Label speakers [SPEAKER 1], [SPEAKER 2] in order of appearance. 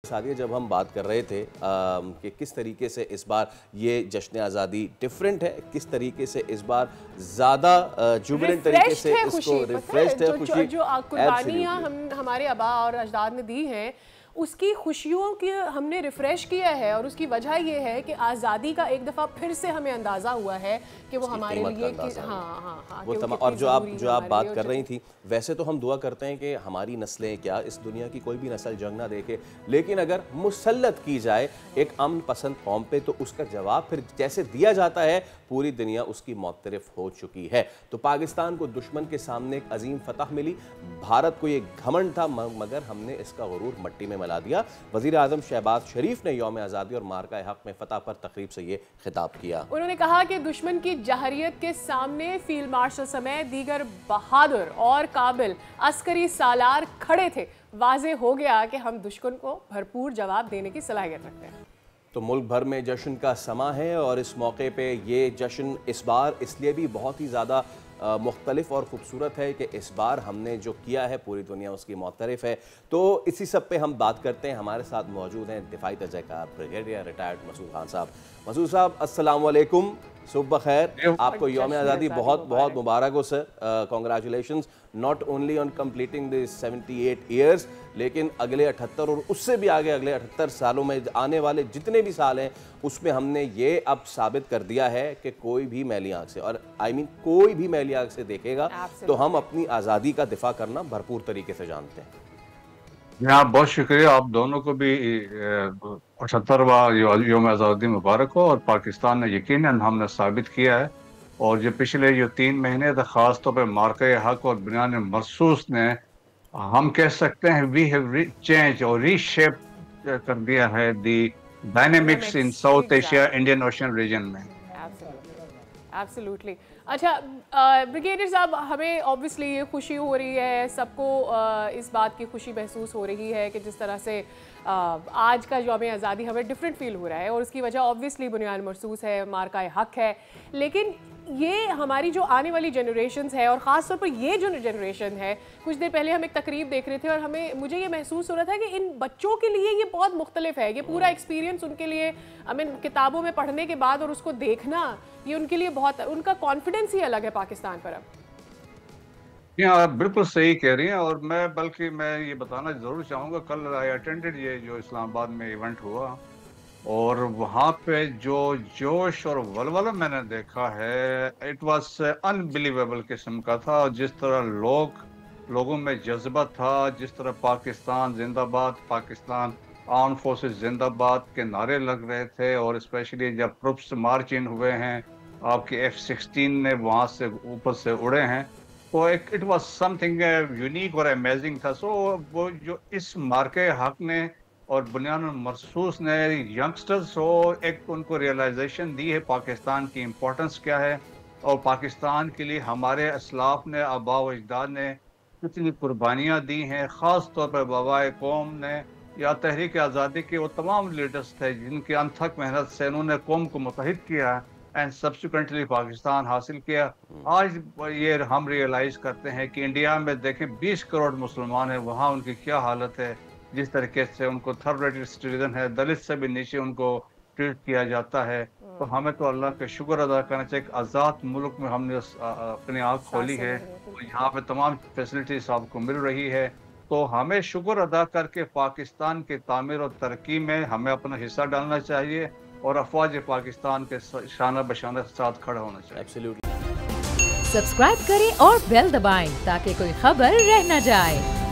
[SPEAKER 1] सादिया, जब हम बात कर रहे थे कि किस तरीके से इस बार ये जश्न आज़ादी डिफरेंट है, किस तरीके से इस बार ज़्यादा जुबिलेंट तरीके से इसको रिफ्रेश्ड है खुशी,
[SPEAKER 2] जो कुर्बानियाँ हमारे आबा और अजदाद ने दी हैं उसकी खुशियों की हमने रिफ्रेश किया है। और उसकी वजह ये है कि आज़ादी का एक दफ़ा फिर से हमें अंदाज़ा हुआ है कि वो हमारे लिए
[SPEAKER 1] वो तमाम। और जो आप बात कर रही थी, वैसे तो हम दुआ करते हैं कि हमारी नस्लें क्या इस दुनिया की कोई भी नस्ल जंग ना देखे, लेकिन अगर मुसल्लत की जाए एक अमन पसंद कौम पे तो उसका जवाब फिर जैसे दिया जाता है पूरी दुनिया उसकी मुतरफ हो चुकी है। तो पाकिस्तान को दुश्मन के सामने एक अजीम फतह मिली, भारत को ये घमंड था मगर हमने इसका गुरूर मट्टी में मिला दिया। वज़ीर आज़म शहबाज शरीफ ने यौम आज़ादी और मार्का हक में फतह पर तकरीब से ये खिताब किया।
[SPEAKER 2] उन्होंने कहा कि दुश्मन की जहरियत के सामने फील्ड मार्शल समेत दीगर बहादुर और काबिल अस्करी सालार खड़े थे। वाज़े हो गया कि हम दुश्मन को भरपूर जवाब देने की सलाहियत रखते हैं।
[SPEAKER 1] तो मुल्क भर में जश्न का समा है और इस मौके पे ये जश्न इस बार इसलिए भी बहुत ही ज़्यादा मुख्तलिफ और ख़ूबसूरत है कि इस बार हमने जो किया है पूरी दुनिया उसकी मुतरफ है। तो इसी सब पे हम बात करते हैं। हमारे साथ मौजूद हैं दिफाई तज़किया ब्रिगेडियर रिटायर्ड मसूद खान साहब। मसूद साहब अस्सलाम वालेकुम, सुबह खैर, आपको यौम आज़ादी बहुत बहुत मुबारक हो sir. Congratulations not only on completing the 78 years, लेकिन अगले 78 और उससे भी आगे अगले 78 सालों में आने वाले जितने भी साल हैं उसमें हमने ये अब साबित कर दिया है कि कोई भी मैली आँख से, और कोई भी मैली आँख से देखेगा तो हम अपनी आज़ादी का दिफा करना भरपूर तरीके से जानते हैं।
[SPEAKER 3] यहाँ बहुत शुक्रिया, आप दोनों को भी 78वां यौम आज़ादी मुबारक हो। और पाकिस्तान ने यकीनन हमने साबित किया है, और जो पिछले 3 महीने थे ख़ास तौर पर मार्के हक और बुनियाद मरसूस ने, हम कह सकते हैं वी हैव चेंज और रीशेप कर दिया है the dynamics in South Asia Indian Ocean region में।
[SPEAKER 2] एब्सोल्युटली। अच्छा ब्रिगेडियर साहब, हमें ऑब्वियसली ये खुशी हो रही है, सबको इस बात की खुशी महसूस हो रही है कि जिस तरह से आज का यौम आज़ादी हमें डिफरेंट फील हो रहा है, और उसकी वजह ऑब्वियसली बुनियाद मरसूस है, मार्का हक है। लेकिन ये हमारी जो आने वाली जनरेशन्स है, और ख़ास तौर पर ये जो जनरेशन है, कुछ देर पहले हम एक तकरीब देख रहे थे और मुझे ये महसूस हो रहा था कि इन बच्चों के लिए ये बहुत मुख्तलिफ है। ये पूरा एक्सपीरियंस उनके लिए किताबों में पढ़ने के बाद और उसको देखना, ये उनके लिए बहुत, उनका कॉन्फिडेंस ही अलग है पाकिस्तान पर अब।
[SPEAKER 3] आप बिल्कुल सही कह रही हैं, और मैं ये बताना ज़रूर चाहूँगा, कल आई अटेंडेड ये जो इस्लामाबाद में इवेंट हुआ, और वहाँ पे जो जोश और वलवला मैंने देखा है, इट वाज अनबिलीवेबल किस्म का था। जिस तरह लोगों में जज्बा था, जिस तरह पाकिस्तान जिंदाबाद, पाकिस्तान आर्म फोर्सेस जिंदाबाद के नारे लग रहे थे, और स्पेशली जब ट्रुप्स मार्च इन हुए हैं, आपके F-16 ने वहाँ से ऊपर से उड़े हैं, तो इट वाज समथिंग यूनिक और अमेजिंग था। सो वो जो इस मार्के हक ने और बुनियाद मरसूस ने यंगस्टर्स को एक उनको रियलाइजेशन दी है पाकिस्तान की इम्पोर्टेंस क्या है, और पाकिस्तान के लिए हमारे असलाफ ने, आबा व अजदाद ने कितनी कुर्बानियाँ दी हैं। ख़ास तौर पर बाबाए कौम ने या तहरीक आज़ादी के वो तमाम लीडर्स थे जिनकी अनथक मेहनत से उन्होंने कौम को मुत्तहिद किया एंड सब्सिक्वेंटली पाकिस्तान हासिल किया। आज ये हम रियलाइज करते हैं कि इंडिया में देखें 20 करोड़ मुसलमान हैं, वहाँ उनकी क्या हालत है, जिस तरीके से उनको थर्ड रेटेड सिटीजन है, दलित से भी नीचे उनको ट्रीट किया जाता है। तो हमें तो अल्लाह का शुक्र अदा करना चाहिए कि आज़ाद मुल्क में हमने अपनी आँख खोली है, तो यहाँ पे तमाम फैसिलिटीज आपको मिल रही है। तो हमें शुक्र अदा करके पाकिस्तान के तामीर और तरक्की में हमें अपना हिस्सा डालना चाहिए, और अफवाज पाकिस्तान के शाना बशाना के साथ खड़ा होना चाहिए।
[SPEAKER 4] सब्सक्राइब करें और बेल दबाएं ताकि कोई खबर रह न जाए।